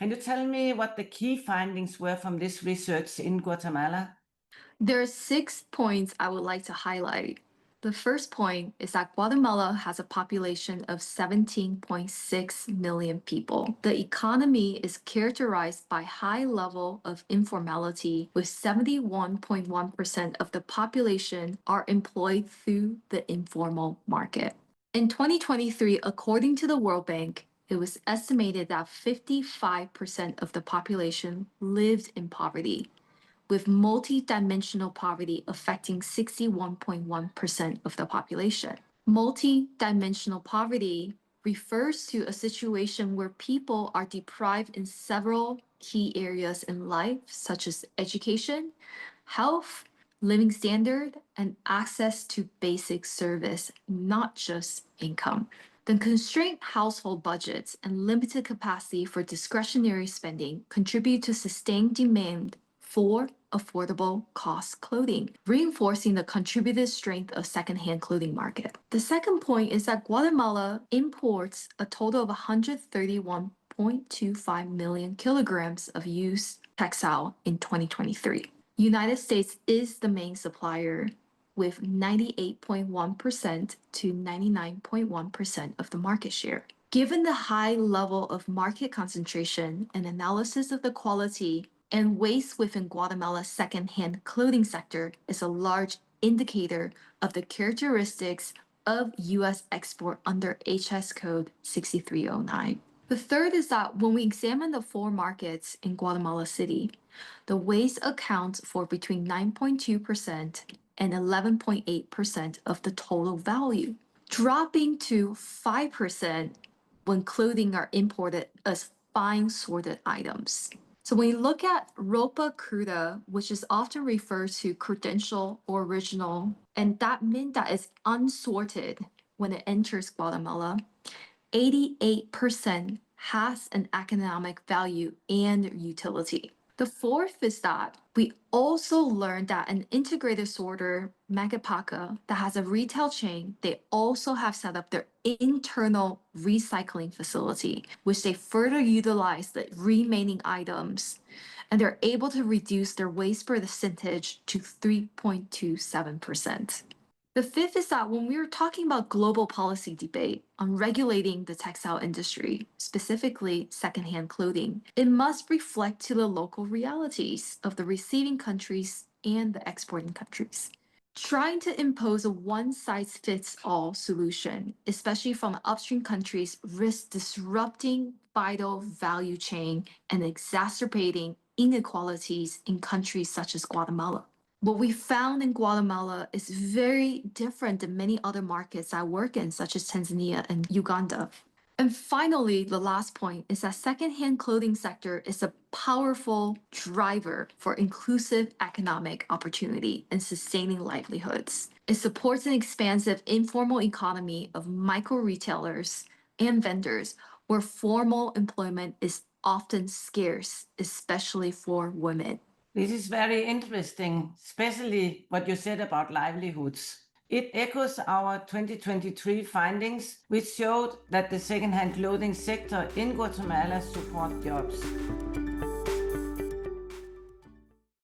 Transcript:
Can you tell me what the key findings were from this research in Guatemala? There are 6 points I would like to highlight. The first point is that Guatemala has a population of 17.6 million people. The economy is characterized by high level of informality, with 71.1% of the population are employed through the informal market. In 2023, according to the World Bank, it was estimated that 55% of the population lived in poverty, with multi-dimensional poverty affecting 61.1% of the population. Multi-dimensional poverty refers to a situation where people are deprived in several key areas in life, such as education, health, living standard, and access to basic service, not just income. The constrained household budgets and limited capacity for discretionary spending contribute to sustained demand for affordable cost clothing, reinforcing the contributed strength of secondhand clothing market. The second point is that Guatemala imports a total of 131.25 million kilograms of used textile in 2023. United States is the main supplier, with 98.1% to 99.1% of the market share. Given the high level of market concentration and analysis of the quality and waste within Guatemala's second-hand clothing sector is a large indicator of the characteristics of U.S. export under HS Code 6309. The third is that when we examine the 4 markets in Guatemala City, the waste accounts for between 9.2% and 11.8% of the total value, dropping to 5% when clothing are imported as fine sorted items. So when you look at Ropa Cruda, which is often referred to credential or original, and that means that it's unsorted when it enters Guatemala, 88% has an economic value and utility. The fourth is that we also learned that an integrated sorter, Megapaca, that has a retail chain, they also have set up their internal recycling facility, which they further utilize the remaining items, and they're able to reduce their waste percentage to 3.27%. The fifth is that when we were talking about global policy debate on regulating the textile industry, specifically secondhand clothing, it must reflect to the local realities of the receiving countries and the exporting countries. Trying to impose a one-size-fits-all solution, especially from upstream countries, risks disrupting vital value chain and exacerbating inequalities in countries such as Guatemala. What we found in Guatemala is very different than many other markets I work in, such as Tanzania and Uganda. And finally, the last point is that secondhand clothing sector is a powerful driver for inclusive economic opportunity and sustaining livelihoods. It supports an expansive informal economy of micro retailers and vendors where formal employment is often scarce, especially for women. This is very interesting, especially what you said about livelihoods. It echoes our 2023 findings, which showed that the secondhand clothing sector in Guatemala supports jobs.